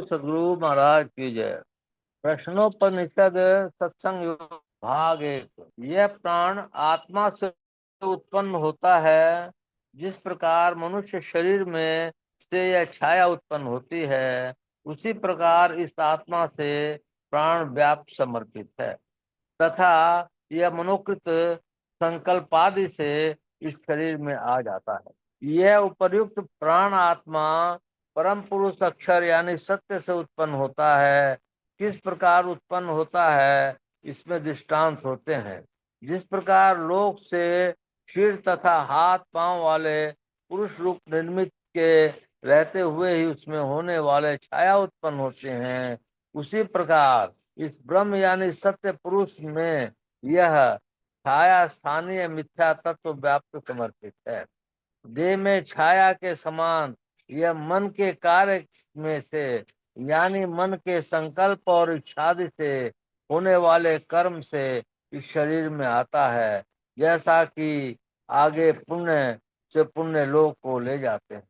सदगुरु महाराज की जय। प्रश्नोपनिषद सत्संग योग भाग एक। यह प्राण आत्मा से उत्पन्न होता है। जिस प्रकार मनुष्य शरीर में से यह छाया उत्पन्न होती है, उसी प्रकार इस आत्मा से प्राण व्याप्त समर्पित है तथा यह मनोकृत संकल्प आदि से इस शरीर में आ जाता है। यह उपर्युक्त प्राण आत्मा परम पुरुष अक्षर यानी सत्य से उत्पन्न होता है। किस प्रकार उत्पन्न होता है, इसमें दृष्टांत होते हैं। जिस प्रकार लोक से सिर तथा हाथ पांव वाले पुरुष रूप निर्मित के रहते हुए ही उसमें होने वाले छाया उत्पन्न होते हैं, उसी प्रकार इस ब्रह्म यानी सत्य पुरुष में यह छाया स्थानीय मिथ्या तत्व व्याप्त समर्पित है। देह में छाया के समान यह मन के कार्य में से यानी मन के संकल्प और इच्छादि से होने वाले कर्म से इस शरीर में आता है, जैसा कि आगे पुण्य से पुण्य लोक को ले जाते हैं।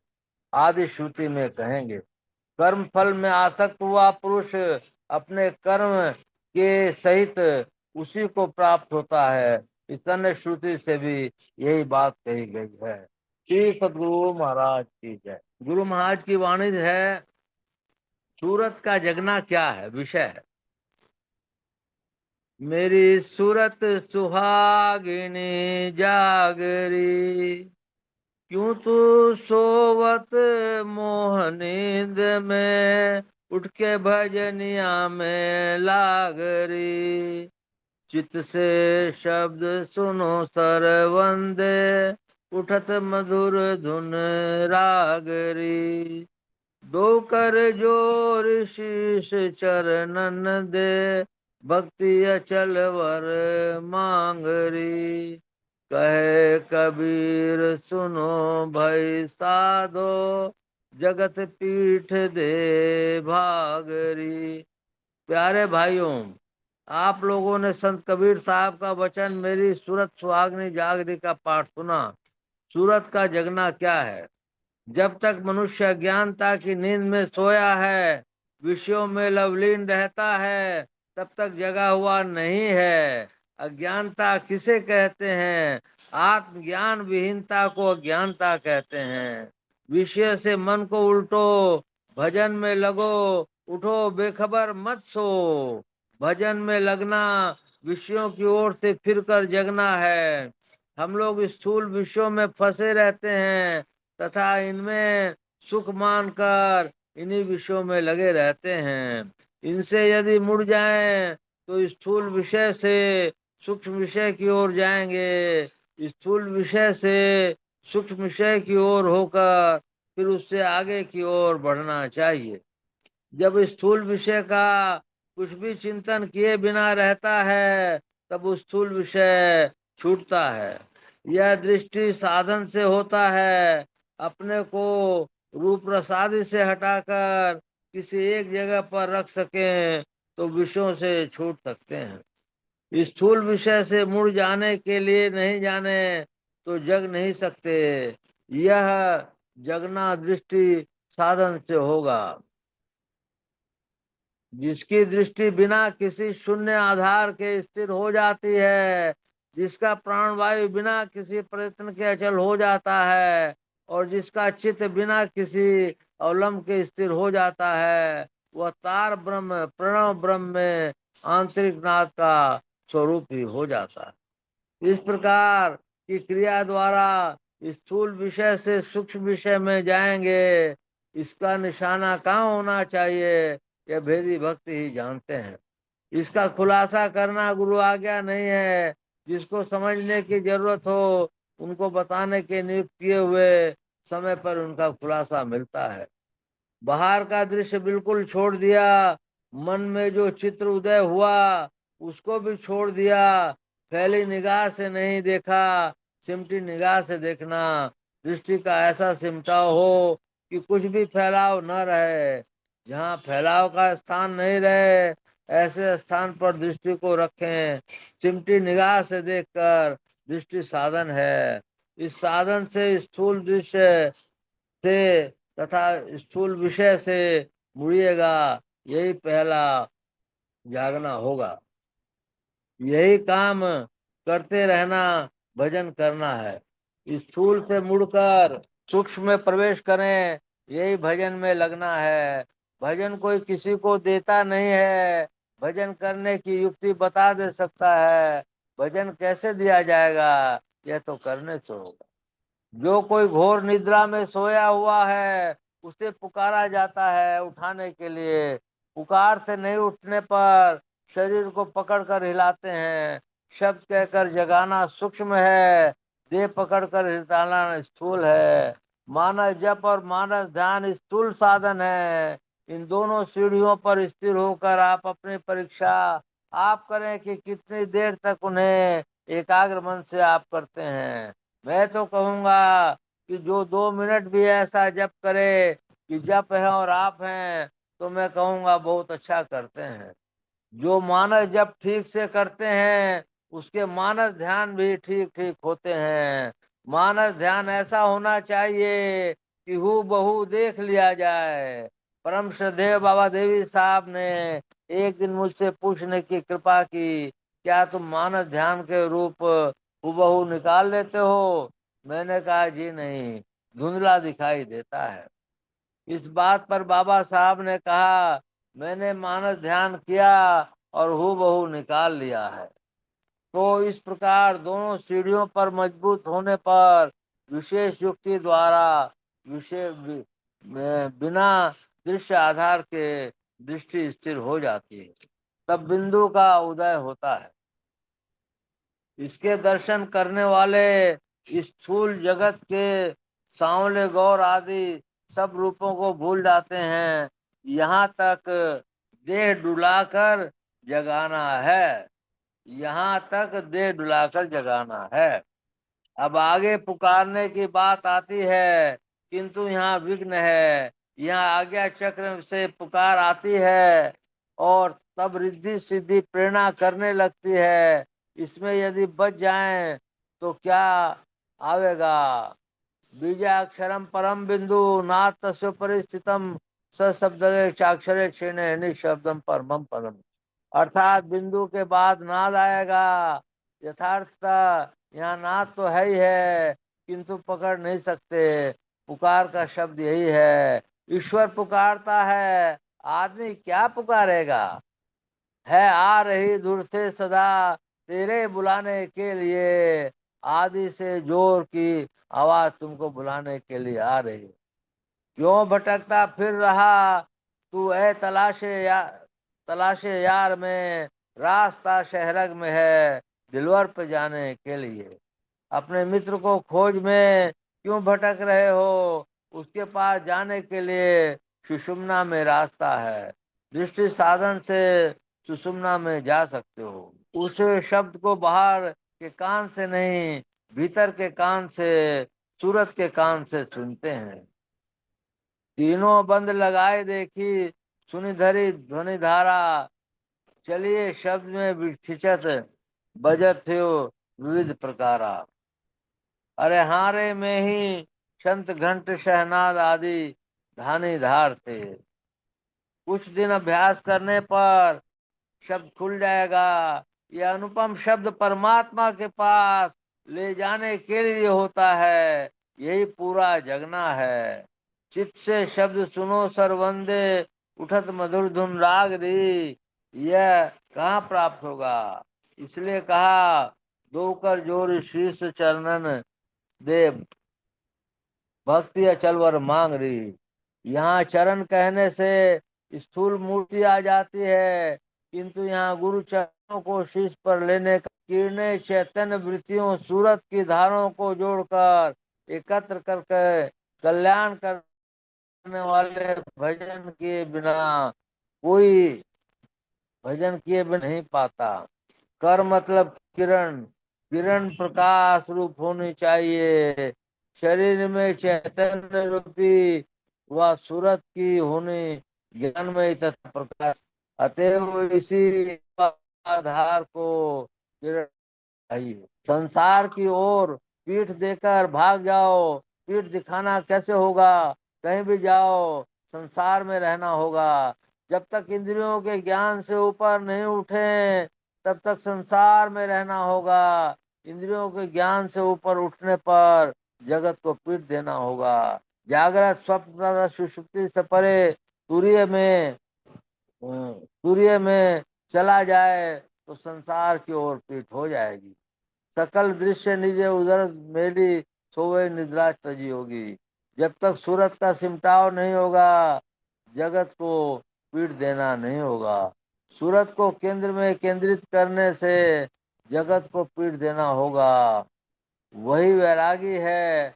आदि श्रुति में कहेंगे, कर्म फल में आसक्त हुआ पुरुष अपने कर्म के सहित उसी को प्राप्त होता है। इस अन्य श्रुति से भी यही बात कही गई है। श्री सदगुरु महाराज की जय। गुरु महाराज की वाणी है, सूरत का जगना क्या है, विषय है। मेरी सूरत सुहागिनी जागरी, क्यों तू सोवत मोह नींद में, उठ के भजनिया में लागरी। चित से शब्द सुनो सर वंदे, उठत मधुर धुन रागरी। दो कर जोर शीश चरणन दे, भक्ति अचल वर मांगरी। कहे कबीर सुनो भई साधो, जगत पीठ दे भागरी। प्यारे भाइयों, आप लोगों ने संत कबीर साहब का वचन मेरी सूरत सुहागनी जागरी का पाठ सुना। सूरत का जगना क्या है? जब तक मनुष्य अज्ञानता की नींद में सोया है, विषयों में लवलीन रहता है, तब तक जगा हुआ नहीं है। अज्ञानता किसे कहते हैं? आत्मज्ञान विहीनता को अज्ञानता कहते हैं। विषय से मन को उल्टो, भजन में लगो, उठो बेखबर मत सो। भजन में लगना विषयों की ओर से फिरकर जगना है। हम लोग स्थूल विषयों में फंसे रहते हैं तथा इनमें सुख मानकर इन्हीं विषयों में लगे रहते हैं। इनसे यदि मुड़ जाएं तो स्थूल विषय से सूक्ष्म विषय की ओर जाएंगे, स्थूल विषय से सूक्ष्म विषय की ओर होकर फिर उससे आगे की ओर बढ़ना चाहिए। जब स्थूल विषय का कुछ भी चिंतन किए बिना रहता है, तब उस स्थूल विषय छूटता है। यह दृष्टि साधन से होता है। अपने को रूप रसादि से हटाकर किसी एक जगह पर रख सकें तो विषयों से छूट सकते हैं। स्थूल विषय से मुड़ जाने के लिए नहीं जाने तो जग नहीं सकते। यह जगना दृष्टि साधन से होगा। जिसकी दृष्टि बिना किसी शून्य आधार के स्थिर हो जाती है, जिसका प्राणवायु बिना किसी प्रयत्न के अचल हो जाता है और जिसका चित्त बिना किसी अवलंब के स्थिर हो जाता है, वह तार ब्रह्म प्रणव ब्रह्म में आंतरिक नाद का स्वरूप ही हो जाता है। इस प्रकार की क्रिया द्वारा स्थूल विषय से सूक्ष्म विषय में जाएंगे। इसका निशाना कहाँ होना चाहिए, यह भेदी भक्त ही जानते हैं। इसका खुलासा करना गुरु आज्ञा नहीं है। जिसको समझने की जरूरत हो, उनको बताने के नियुक्त किए हुए समय पर उनका खुलासा मिलता है। बाहर का दृश्य बिल्कुल छोड़ दिया, मन में जो चित्र उदय हुआ उसको भी छोड़ दिया। फैली निगाह से नहीं देखा, सिमटी निगाह से देखना। दृष्टि का ऐसा सिमटाव हो कि कुछ भी फैलाव न रहे। जहाँ फैलाव का स्थान नहीं रहे, ऐसे स्थान पर दृष्टि को रखें। सिमटी निगाह से देखकर दृष्टि साधन है। इस साधन से स्थूल दृश्य से तथा स्थूल विषय से मुड़िएगा, यही पहला जागना होगा। यही काम करते रहना भजन करना है। स्थूल से मुड़कर सूक्ष्म में प्रवेश करें, यही भजन में लगना है। भजन कोई किसी को देता नहीं है, भजन करने की युक्ति बता दे सकता है। भजन कैसे दिया जाएगा, यह तो करने से होगा। जो कोई घोर निद्रा में सोया हुआ है, उसे पुकारा जाता है उठाने के लिए। पुकार से नहीं उठने पर शरीर को पकड़कर हिलाते हैं। शब्द कहकर जगाना सूक्ष्म है, देह पकड़कर हिलाना स्थूल है। मानस जप और मानस ध्यान स्थूल साधन है। इन दोनों सीढ़ियों पर स्थिर होकर आप अपनी परीक्षा आप करें कि कितनी देर तक उन्हें एकाग्र मन से आप करते हैं। मैं तो कहूंगा कि जो 2 मिनट भी ऐसा जप करे कि जप है और आप हैं, तो मैं कहूंगा बहुत अच्छा करते हैं। जो मानस जप ठीक से करते हैं, उसके मानस ध्यान भी ठीक ठीक होते हैं। मानस ध्यान ऐसा होना चाहिए कि हू बहू देख लिया जाए। परम श्रद्धेय बाबा देवी साहब ने एक दिन मुझसे पूछने की कृपा की, क्या तुम मानस ध्यान के रूप हूबहू निकाल लेते हो? मैंने कहा जी नहीं, धुंधला दिखाई देता है। इस बात पर बाबा साहब ने कहा, मैंने मानस ध्यान किया और हूबहू निकाल लिया है। तो इस प्रकार दोनों सीढ़ियों पर मजबूत होने पर विशेष युक्ति द्वारा विशेष बिना दृश्य आधार के दृष्टि स्थिर हो जाती है, तब बिंदु का उदय होता है। इसके दर्शन करने वाले इस स्थूल जगत के सांवले गौर आदि सब रूपों को भूल जाते हैं। यहाँ तक देह डुलाकर जगाना है, यहाँ तक देह डुलाकर जगाना है। अब आगे पुकारने की बात आती है, किंतु यहाँ विघ्न है। यहाँ आज्ञा चक्र से पुकार आती है और तब रिद्धि सिद्धि प्रेरणा करने लगती है। इसमें यदि बच जाएं तो क्या आवेगा? बीजाक्षरम परम बिंदु नाथ तस्य परिस्थितम स शब्द चाक्षरे क्षीणे निशब्दम परमम पदम। अर्थात बिंदु के बाद नाद आएगा। यथार्थता यहाँ नाद तो है ही है, किंतु पकड़ नहीं सकते। पुकार का शब्द यही है। ईश्वर पुकारता है, आदमी क्या पुकारेगा? है आ रही दूर से सदा तेरे बुलाने के लिए, आदि से जोर की आवाज तुमको बुलाने के लिए आ रही है। क्यों भटकता फिर रहा तू ए तलाशे यार में, रास्ता शहरग में है दिलवर पे जाने के लिए। अपने मित्र को खोज में क्यों भटक रहे हो? उसके पास जाने के लिए सुषुम्ना में रास्ता है। दृष्टि साधन से सुषुम्ना में जा सकते हो। उस शब्द को बाहर के कान से नहीं, भीतर के कान से, सूरत के कान से सुनते हैं। तीनों बंद लगाए देखी, सुनी धरी ध्वनि धारा, चलिए शब्द में खिंचत बजत थियो विविध प्रकारा। अरे हारे में ही संत घंट शहनाद आदि धानी धार थे। कुछ दिन अभ्यास करने पर शब्द खुल जाएगा। यह अनुपम शब्द परमात्मा के पास ले जाने के लिए होता है। यही पूरा जगना है। चित्त से शब्द सुनो सरवंदे, उठत मधुर धुन राग री। यह कहाँ प्राप्त होगा? इसलिए कहा, दो कर जोर शीर्ष चरणन दे, भक्ति अचलवर मांग रही। यहाँ चरण कहने से स्थूल मूर्ति आ जाती है, किंतु यहाँ गुरु चरणों को शीश पर लेने का किरणें चैतन्य वृत्तियों सूरत की धारों को जोड़कर एकत्र करके कल्याण करने वाले भजन किए बिना कोई भजन किए बिना नहीं पाता। कर मतलब किरण, किरण प्रकाश रूप होनी चाहिए। शरीर में चैतन्य रूपी व सूरत की होनी ज्ञानमय तथा प्रकाश। अतएव इसी आधार को किरण चाहिए। संसार की ओर पीठ देकर भाग जाओ, पीठ दिखाना कैसे होगा? कहीं भी जाओ संसार में रहना होगा। जब तक इंद्रियों के ज्ञान से ऊपर नहीं उठे तब तक संसार में रहना होगा। इंद्रियों के ज्ञान से ऊपर उठने पर जगत को पीठ देना होगा। जागृत स्वप्न तथा सुषुप्ति से परे सूर्य में चला जाए तो संसार की ओर पीठ हो जाएगी। सकल दृश्य निजे उधर मेली सोए निद्रा तजी होगी। जब तक सूरत का सिमटाव नहीं होगा जगत को पीठ देना नहीं होगा। सूरत को केंद्र में केंद्रित करने से जगत को पीठ देना होगा। वही वैरागी है,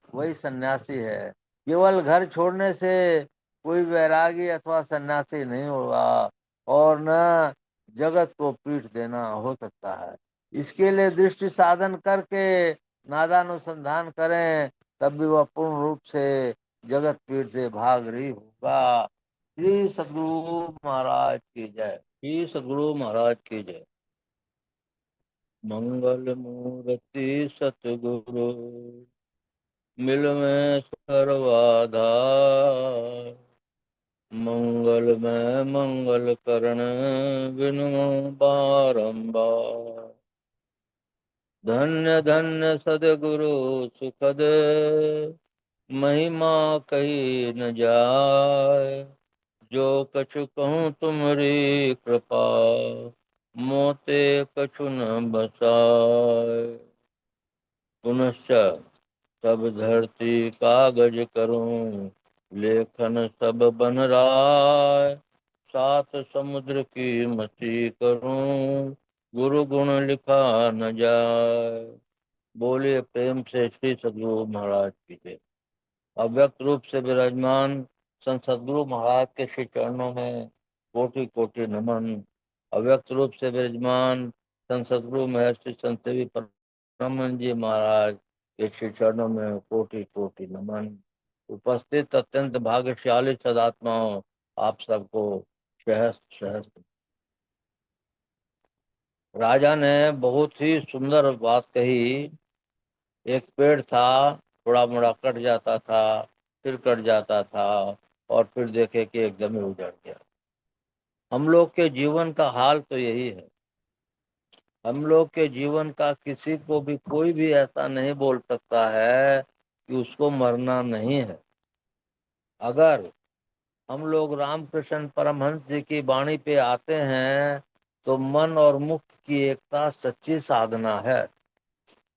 वही सन्यासी है। केवल घर छोड़ने से कोई वैरागी अथवा सन्यासी नहीं होगा और न जगत को पीठ देना हो सकता है। इसके लिए दृष्टि साधन करके नादानुसंधान करें तब भी वह पूर्ण रूप से जगत पीठ से भाग रही होगा। श्री सद्गुरु महाराज की जय। श्री सद्गुरु महाराज की जय। मंगल मूर्ति सतगुरु मिल में सर्वाधार। मंगल में मंगल करण बिनु बारंबार। धन्य धन्य सदगुरु सुखद महिमा कही न जाय। जो कछु कहूँ तुमरी कृपा मोते कछु न बसाय। पुनश्च सब धरती कागज करूं लेखन सब बन राय। सात समुद्र की मछी करूं गुरु गुण लिखा न जाए। बोलिए प्रेम से श्री सद्गुरु महाराज की जय। अव्यक्त रूप से विराजमान संत सद्गुरु महाराज के श्री चरणों में कोटि कोटि नमन। अव्यक्त रूप से विराजमान संत सद्गुरु महर्षि संत सेवी परमानंद जी महाराज के श्री चरणों में कोटि कोटि नमन। उपस्थित अत्यंत भाग्यशाली सदात्माओं आप सबको सहस्त्र सहस्त्र। राजा ने बहुत ही सुंदर बात कही। एक पेड़ था, थोड़ा मोड़ा कट जाता था, फिर कट जाता था और फिर देखे कि एकदम ही उजड़ गया। हम लोग के जीवन का हाल तो यही है। हम लोग के जीवन का किसी को भी कोई भी ऐसा नहीं बोल सकता है कि उसको मरना नहीं है। अगर हम लोग रामकृष्ण परमहंस जी की वाणी पे आते हैं तो मन और मुख की एकता सच्ची साधना है।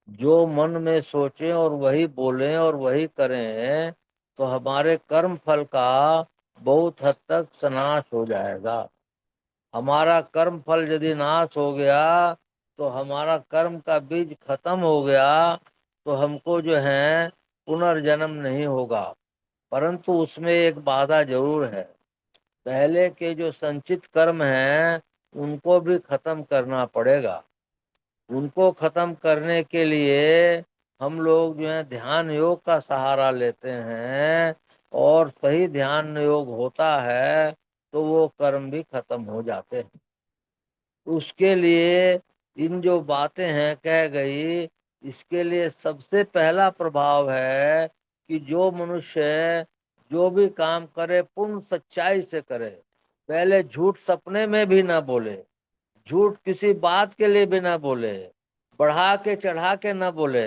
जो मन में सोचें और वही बोलें और वही करें तो हमारे कर्म फल का बहुत हद तक सनाश हो जाएगा। हमारा कर्म फल यदि नाश हो गया तो हमारा कर्म का बीज खत्म हो गया तो हमको जो है पुनर्जन्म नहीं होगा। परंतु उसमें एक बाधा जरूर है। पहले के जो संचित कर्म हैं उनको भी खत्म करना पड़ेगा। उनको खत्म करने के लिए हम लोग जो है ध्यान योग का सहारा लेते हैं और सही ध्यान योग होता है तो वो कर्म भी खत्म हो जाते हैं। उसके लिए इन जो बातें हैं कह गई, इसके लिए सबसे पहला प्रभाव है कि जो मनुष्य जो भी काम करे पूर्ण सच्चाई से करे। पहले झूठ सपने में भी ना बोले, झूठ किसी बात के लिए भी ना बोले, बढ़ा के चढ़ा के ना बोले,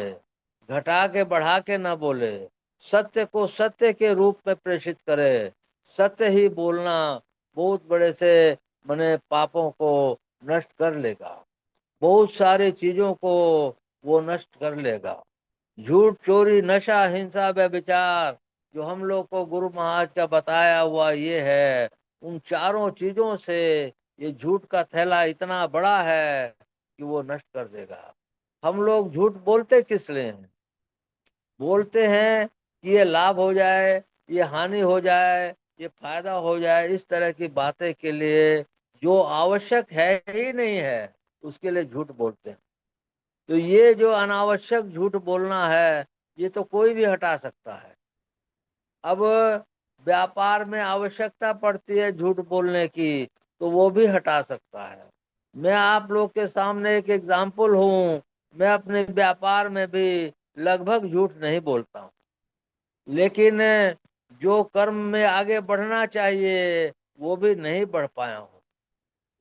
घटा के बढ़ा के ना बोले। सत्य को सत्य के रूप में प्रेषित करे। सत्य ही बोलना बहुत बड़े से मने पापों को नष्ट कर लेगा। बहुत सारी चीजों को वो नष्ट कर लेगा। झूठ, चोरी, नशा, हिंसा, व्यभिचार जो हम लोग को गुरु महाराज का बताया हुआ ये है, उन चारों चीजों से ये झूठ का थैला इतना बड़ा है कि वो नष्ट कर देगा। हम लोग झूठ बोलते किस लिए हैं? बोलते हैं कि ये लाभ हो जाए, ये हानि हो जाए, ये फायदा हो जाए, इस तरह की बातें के लिए जो आवश्यक है ही नहीं है उसके लिए झूठ बोलते हैं। तो ये जो अनावश्यक झूठ बोलना है ये तो कोई भी हटा सकता है। अब व्यापार में आवश्यकता पड़ती है झूठ बोलने की तो वो भी हटा सकता है। मैं आप लोग के सामने एक एग्जाम्पल हूँ। मैं अपने व्यापार में भी लगभग झूठ नहीं बोलता हूँ, लेकिन जो कर्म में आगे बढ़ना चाहिए वो भी नहीं बढ़ पाया हूँ।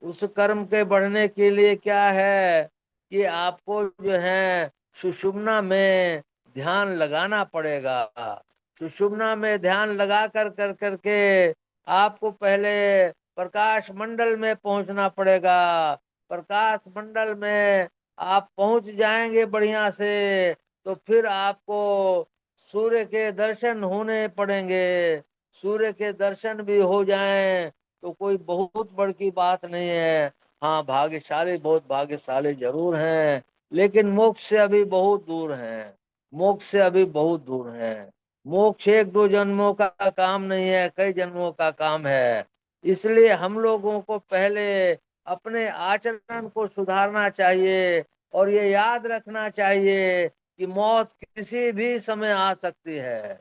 उस कर्म के बढ़ने के लिए क्या है कि आपको जो है सुषुम्ना में ध्यान लगाना पड़ेगा। सुषुम्ना में ध्यान लगा कर कर करके आपको पहले प्रकाश मंडल में पहुंचना पड़ेगा। प्रकाश मंडल में आप पहुंच जाएंगे बढ़िया से, तो फिर आपको सूर्य के दर्शन होने पड़ेंगे। सूर्य के दर्शन भी हो जाएं तो कोई बहुत बड़ी बात नहीं है। हाँ, भाग्यशाली, बहुत भाग्यशाली जरूर हैं, लेकिन मोक्ष से अभी बहुत दूर हैं। मोक्ष से अभी बहुत दूर हैं। मोक्ष एक दो जन्मों का काम नहीं है, कई जन्मों का काम है। इसलिए हम लोगों को पहले अपने आचरण को सुधारना चाहिए और ये याद रखना चाहिए कि मौत किसी भी समय आ सकती है।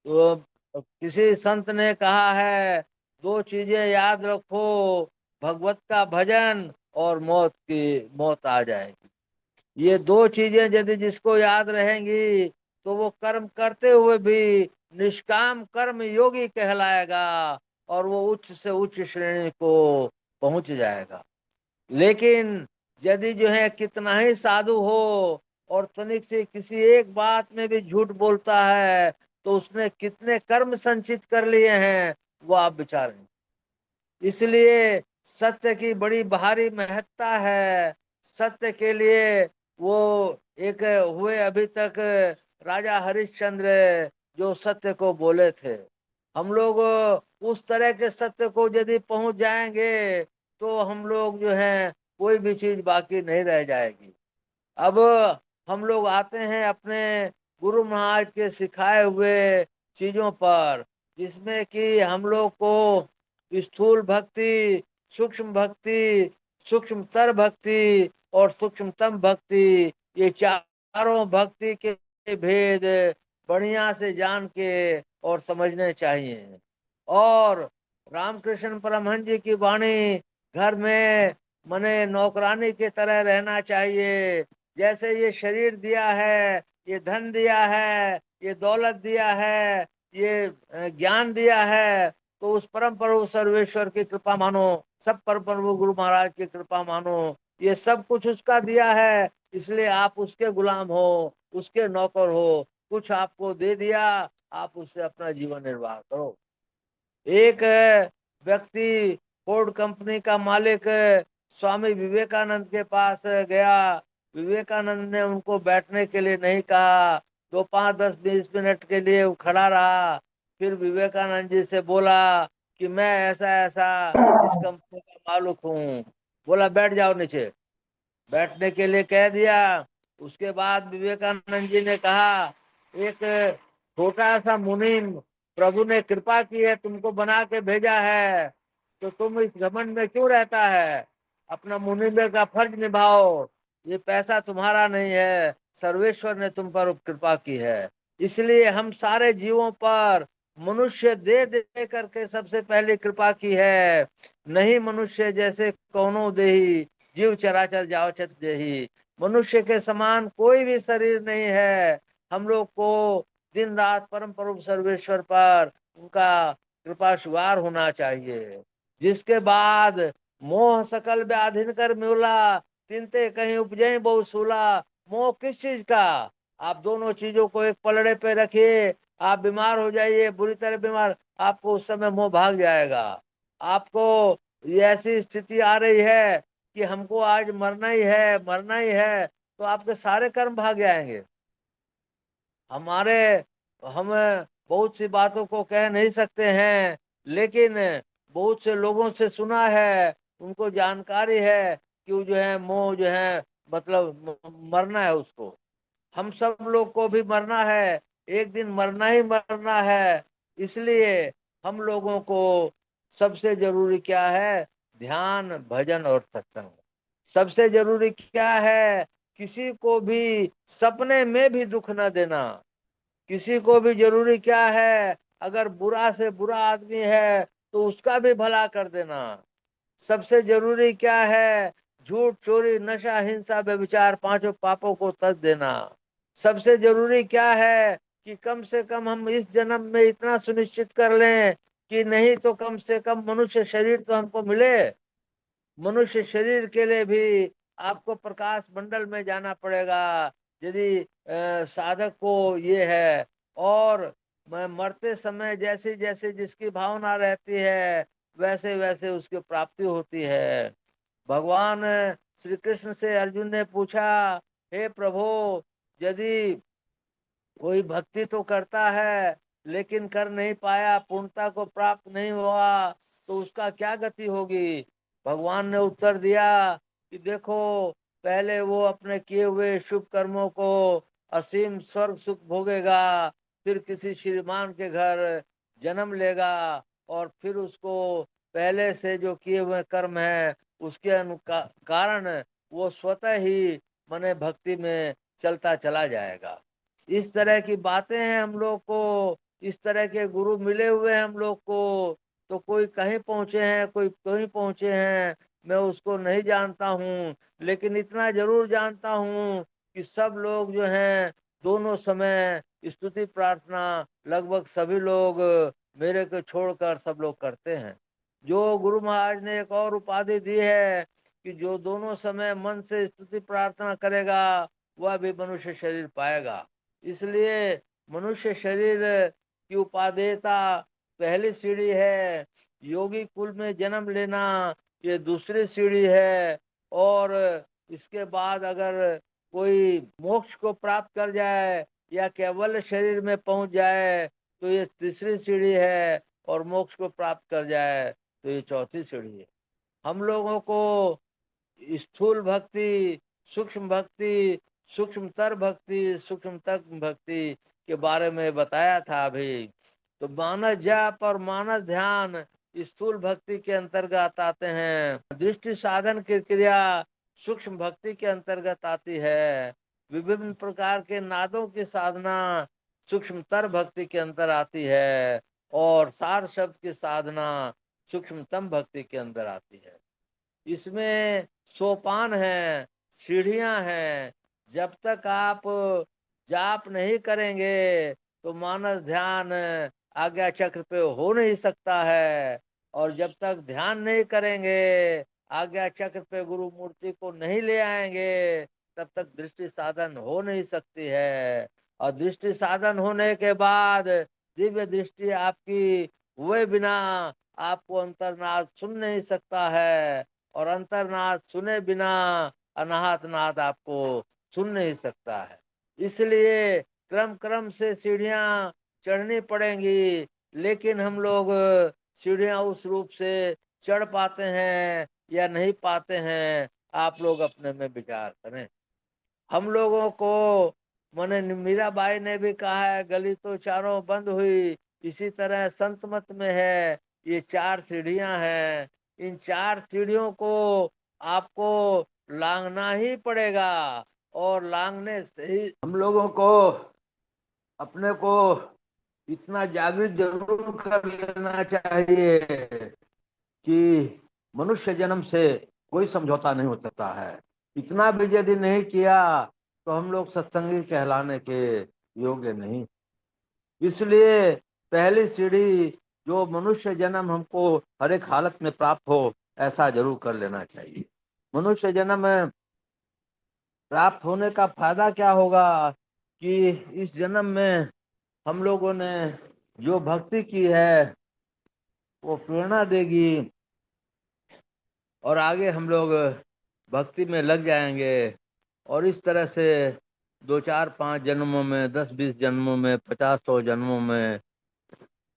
तो किसी संत ने कहा है, दो चीजें याद रखो, भगवत का भजन और मौत आ जाएगी। ये दो चीजें यदि जिसको याद रहेंगी तो वो कर्म करते हुए भी निष्काम कर्म योगी कहलाएगा और वो उच्च से उच्च श्रेणी को पहुंच जाएगा। लेकिन यदि जो है कितना ही साधु हो और तनिक से किसी एक बात में भी झूठ बोलता है, तो उसने कितने कर्म संचित कर लिए हैं वो आप विचारें। इसलिए सत्य की बड़ी भारी महत्ता है। सत्य के लिए वो एक हुए अभी तक राजा हरिश्चंद्र, जो सत्य को बोले थे। हम लोग उस तरह के सत्य को यदि पहुंच जाएंगे तो हम लोग जो है कोई भी चीज बाकी नहीं रह जाएगी। अब हम लोग आते हैं अपने गुरु महाराज के सिखाए हुए चीजों पर, जिसमें कि हम लोग को स्थूल भक्ति, सूक्ष्म भक्ति, सूक्ष्मतर भक्ति और सूक्ष्मतम भक्ति, ये चारों भक्ति के भेद बढ़िया से जान के और समझने चाहिए। और रामकृष्ण परमहंस जी की वाणी, घर में मने नौकरानी की तरह रहना चाहिए। जैसे ये शरीर दिया है, ये धन दिया है, ये दौलत दिया है, ये ज्ञान दिया है, तो उस परम प्रभु सर्वेश्वर की कृपा मानो, सब परम प्रभु गुरु महाराज की कृपा मानो। ये सब कुछ उसका दिया है, इसलिए आप उसके गुलाम हो, उसके नौकर हो। कुछ आपको दे दिया, आप उससे अपना जीवन निर्वाह करो। एक व्यक्ति फोर्ड कंपनी का मालिक स्वामी विवेकानंद के पास गया। विवेकानंद ने उनको बैठने के लिए नहीं कहा, तो 5 10 20 मिनट के लिए वो खड़ा रहा। फिर विवेकानंद जी से बोला कि मैं ऐसा ऐसा इस कंपनी का मालिक हूँ। बोला बैठ जाओ नीचे, बैठने के लिए कह दिया। उसके बाद विवेकानंद जी ने कहा, एक छोटा सा मुनीम प्रभु ने कृपा की है, तुमको बना के भेजा है, तो तुम इस घमंड में क्यों रहता है? अपना मुनीम का फर्ज निभाओ। ये पैसा तुम्हारा नहीं है, सर्वेश्वर ने तुम पर कृपा की है। इसलिए हम सारे जीवों पर मनुष्य दे दे करके सबसे पहले कृपा की है। नहीं मनुष्य जैसे कौनो देही, जीव चराचर जावचत जेही। मनुष्य के समान कोई भी शरीर नहीं है। हम लोग को दिन रात परम प्रभु सर्वेश्वर पर उनका कृपा शुगार होना चाहिए। जिसके बाद मोह सकल व्याधिन कर म्यूला, तिनते कहीं उपजे बहु सूला। मोह किस चीज का? आप दोनों चीजों को एक पलड़े पे रखिए, आप बीमार हो जाइए, बुरी तरह बीमार, आपको उस समय मोह भाग जाएगा। आपको ये ऐसी स्थिति आ रही है कि हमको आज मरना ही है, मरना ही है, तो आपके सारे कर्म भाग जाएंगे। हमारे हम बहुत सी बातों को कह नहीं सकते हैं, लेकिन बहुत से लोगों से सुना है, उनको जानकारी है कि वो जो है मोह जो है मतलब मरना है उसको। हम सब लोग को भी मरना है, एक दिन मरना ही मरना है। इसलिए हम लोगों को सबसे जरूरी क्या है? ध्यान, भजन और सत्संग। सबसे जरूरी क्या है? किसी को भी सपने में भी दुख न देना। किसी को भी जरूरी क्या है? अगर बुरा से बुरा आदमी है तो उसका भी भला कर देना। सबसे जरूरी क्या है? झूठ, चोरी, नशा, हिंसा, व्यभिचार, पांचों पापों को तज देना। सबसे जरूरी क्या है कि कम से कम हम इस जन्म में इतना सुनिश्चित कर लें कि नहीं तो कम से कम मनुष्य शरीर तो हमको मिले। मनुष्य शरीर के लिए भी आपको प्रकाश मंडल में जाना पड़ेगा। यदि साधक को ये है, और मरते समय जैसे जैसे जिसकी भावना रहती है वैसे वैसे उसकी प्राप्ति होती है। भगवान श्री कृष्ण से अर्जुन ने पूछा, हे प्रभु, यदि कोई भक्ति तो करता है लेकिन कर नहीं पाया, पूर्णता को प्राप्त नहीं हुआ, तो उसका क्या गति होगी? भगवान ने उत्तर दिया कि देखो, पहले वो अपने किए हुए शुभ कर्मों को असीम स्वर्ग सुख भोगेगा, फिर किसी श्रीमान के घर जन्म लेगा, और फिर उसको पहले से जो किए हुए कर्म है उसके कारण वो स्वतः ही मने भक्ति में चलता चला जाएगा। इस तरह की बातें हैं हम लोग को, इस तरह के गुरु मिले हुए हैं हम लोग को। तो कोई कहीं पहुंचे हैं, कोई कहीं पहुंचे हैं, मैं उसको नहीं जानता हूँ, लेकिन इतना जरूर जानता हूँ कि सब लोग जो हैं दोनों समय स्तुति प्रार्थना लगभग सभी लोग मेरे को छोड़कर सब लोग करते हैं। जो गुरु महाराज ने एक और उपाधि दी है कि जो दोनों समय मन से स्तुति प्रार्थना करेगा वह भी मनुष्य शरीर पाएगा। इसलिए मनुष्य शरीर की उपादेयता पहली सीढ़ी है, योगी कुल में जन्म लेना ये दूसरी सीढ़ी है, और इसके बाद अगर कोई मोक्ष को प्राप्त कर जाए या केवल शरीर में पहुंच जाए तो ये तीसरी सीढ़ी है, और मोक्ष को प्राप्त कर जाए तो ये चौथी सीढ़ी है। हम लोगों को स्थूल भक्ति, सूक्ष्म भक्ति, सूक्ष्मतर भक्ति, सूक्ष्मतर भक्ति के बारे में बताया था अभी। तो मानस जाप और मानस ध्यान स्थूल भक्ति के अंतर्गत आते हैं। दृष्टि साधन की क्रिया सूक्ष्म भक्ति के अंतर्गत आती है। विभिन्न प्रकार के नादों की साधना सूक्ष्मतर भक्ति के अंदर आती है, और सार शब्द की साधना सूक्ष्मतम भक्ति के अंदर आती है। इसमें सोपान है, सीढ़ियां हैं। जब तक आप जाप नहीं करेंगे तो मानस ध्यान आज्ञा चक्र पे हो नहीं सकता है, और जब तक ध्यान नहीं करेंगे, आज्ञा चक्र पे गुरु मूर्ति को नहीं ले आएंगे, तब तक दृष्टि साधन हो नहीं सकती है। और दृष्टि साधन होने के बाद दिव्य दृष्टि आपकी हुए बिना आपको अंतर्नाद सुन नहीं सकता है, और अंतर्नाद सुने बिना अनाहत नाद आपको सुन नहीं सकता है। इसलिए क्रम क्रम से सीढ़ियां चढ़नी पड़ेंगी, लेकिन हम लोग सीढ़ियां उस रूप से चढ़ पाते हैं या नहीं पाते हैं, आप लोग अपने में विचार करें। हम लोगों को माने मीराबाई ने भी कहा है, गली तो चारों बंद हुई, इसी तरह संत मत में है ये चार सीढ़ियां हैं। इन चार सीढ़ियों को आपको लांघना ही पड़ेगा, और लांघने से ही हम लोगों को अपने को इतना जागृत जरूर कर लेना चाहिए कि मनुष्य जन्म से कोई समझौता नहीं हो सकता है। इतना भी यदि नहीं किया तो हम लोग सत्संगी कहलाने के योग्य नहीं। इसलिए पहली सीढ़ी जो मनुष्य जन्म हमको हर एक हालत में प्राप्त हो, ऐसा जरूर कर लेना चाहिए। मनुष्य जन्म प्राप्त होने का फायदा क्या होगा कि इस जन्म में हम लोगों ने जो भक्ति की है वो प्रेरणा देगी, और आगे हम लोग भक्ति में लग जाएंगे, और इस तरह से 2 4 5 जन्मों में, 10 20 जन्मों में, 50 100 जन्मों में,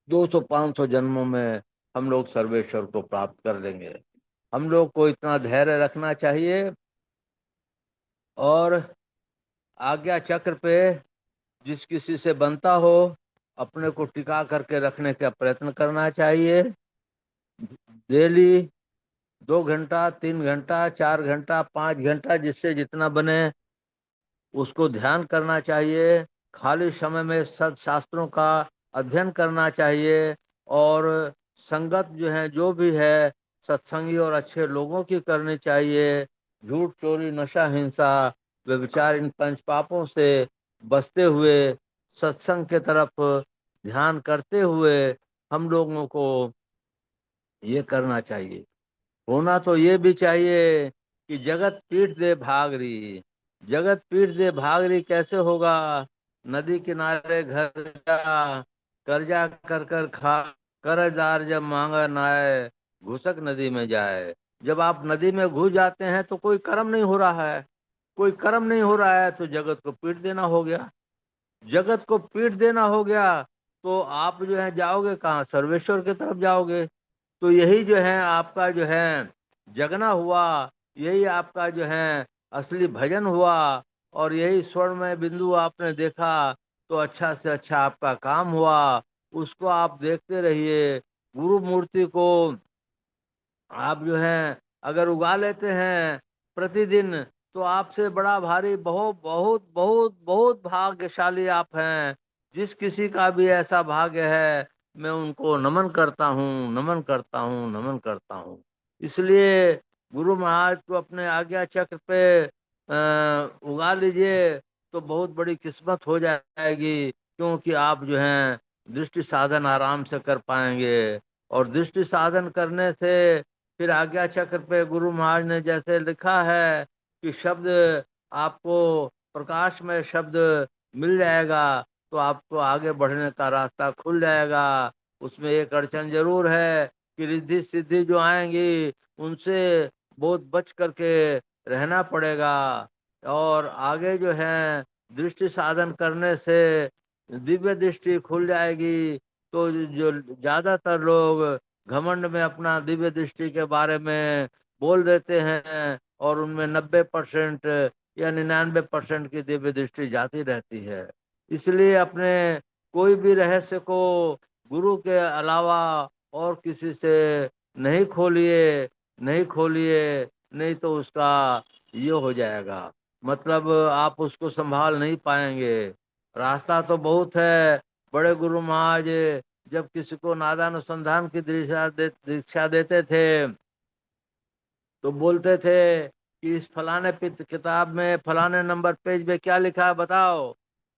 200 500 जन्मों में हम लोग सर्वेश्वर को प्राप्त कर लेंगे। हम लोग को इतना धैर्य रखना चाहिए, और आज्ञा चक्र पे जिस किसी से बनता हो अपने को टिका करके रखने का प्रयत्न करना चाहिए। डेली 2 घंटा, 3 घंटा, 4 घंटा, 5 घंटा, जिससे जितना बने उसको ध्यान करना चाहिए। खाली समय में सत्शास्त्रों का अध्ययन करना चाहिए, और संगत जो है जो भी है सत्संगी और अच्छे लोगों की करनी चाहिए। झूठ, चोरी, नशा, हिंसा, व्यभिचार, इन 5 पापों से बचते हुए सत्संग के तरफ ध्यान करते हुए हम लोगों को ये करना चाहिए। होना तो ये भी चाहिए कि जगत पीठ दे भाग रही। जगत पीठ दे भाग रही कैसे होगा? नदी किनारे घर जा, कर्जा कर कर खा, कर्जदार जब मांगा नाय, घुसक नदी में जाए। जब आप नदी में घुस जाते हैं तो कोई कर्म नहीं हो रहा है। कोई कर्म नहीं हो रहा है तो जगत को पीठ देना हो गया। जगत को पीठ देना हो गया तो आप जो है जाओगे कहाँ? सर्वेश्वर की तरफ जाओगे। तो यही जो है आपका जो है जगना हुआ। यही आपका जो है असली भजन हुआ। और यही स्वर्ण में बिंदु आपने देखा तो अच्छा से अच्छा आपका काम हुआ। उसको आप देखते रहिए। गुरु मूर्ति को आप जो है अगर उगा लेते हैं प्रतिदिन तो आपसे बड़ा भारी बहुत बहुत बहुत बहुत भाग्यशाली आप हैं। जिस किसी का भी ऐसा भाग्य है मैं उनको नमन करता हूँ, नमन करता हूँ, नमन करता हूँ। इसलिए गुरु महाराज को अपने आज्ञा चक्र पे उगा लीजिए तो बहुत बड़ी किस्मत हो जाएगी। क्योंकि आप जो हैं दृष्टि साधन आराम से कर पाएंगे। और दृष्टि साधन करने से फिर आज्ञा चक्र पे गुरु महाराज ने जैसे लिखा है कि शब्द आपको प्रकाश में शब्द मिल जाएगा तो आपको आगे बढ़ने का रास्ता खुल जाएगा। उसमें एक अड़चन जरूर है कि रिद्धि सिद्धि जो आएंगी उनसे बहुत बच करके रहना पड़ेगा। और आगे जो है दृष्टि साधन करने से दिव्य दृष्टि खुल जाएगी। तो जो ज्यादातर लोग घमंड में अपना दिव्य दृष्टि के बारे में बोल देते हैं और उनमें 90% या 99% की दिव्य दृष्टि जाती रहती है। इसलिए अपने कोई भी रहस्य को गुरु के अलावा और किसी से नहीं खोलिए, नहीं खोलिए। नहीं तो उसका ये हो जाएगा, मतलब आप उसको संभाल नहीं पाएंगे। रास्ता तो बहुत है। बड़े गुरु महाराज जब किसी को नादानुसंधान की दीक्षा देते थे तो बोलते थे कि इस फलाने किताब में फलाने नंबर पेज पे क्या लिखा है बताओ।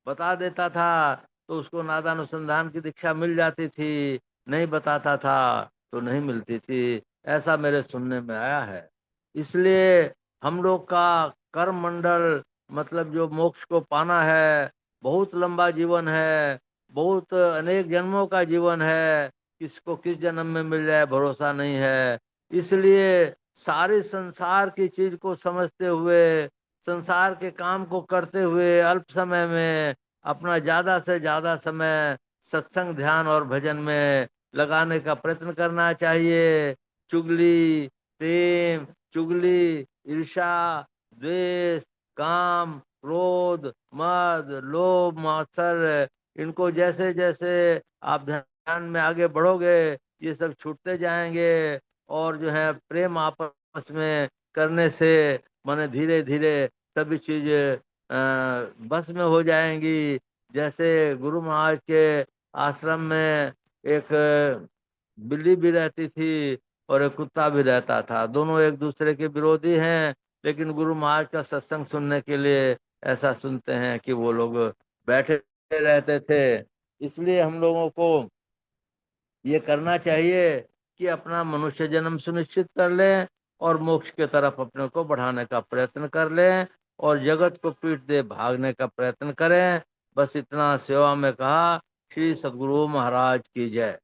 बता देता था तो उसको नादानुसंधान की दीक्षा मिल जाती थी। नहीं बताता था तो नहीं मिलती थी। ऐसा मेरे सुनने में आया है। इसलिए हम लोग का कर्म मंडल, मतलब जो मोक्ष को पाना है, बहुत लंबा जीवन है। बहुत अनेक जन्मों का जीवन है। किसको किस जन्म में मिल जाए भरोसा नहीं है। इसलिए सारे संसार की चीज को समझते हुए, संसार के काम को करते हुए अल्प समय में अपना ज्यादा से ज्यादा समय सत्संग ध्यान और भजन में लगाने का प्रयत्न करना चाहिए। चुगली, प्रेम, चुगली, ईर्ष्या, द्वेष, काम, क्रोध, मद, लोभ, मात्सर्य, इनको जैसे जैसे आप ध्यान में आगे बढ़ोगे ये सब छूटते जाएंगे। और जो है प्रेम आपस में करने से माने धीरे धीरे सभी चीजें बस में हो जाएंगी। जैसे गुरु महाराज के आश्रम में एक बिल्ली भी रहती थी और एक कुत्ता भी रहता था। दोनों एक दूसरे के विरोधी हैं लेकिन गुरु महाराज का सत्संग सुनने के लिए ऐसा सुनते हैं कि वो लोग बैठे रहते थे। इसलिए हम लोगों को ये करना चाहिए कि अपना मनुष्य जन्म सुनिश्चित कर लें और मोक्ष के तरफ अपने को बढ़ाने का प्रयत्न कर लें और जगत को पीठ दे भागने का प्रयत्न करें। बस इतना सेवा में कहा। श्री सद्गुरु महाराज की जय।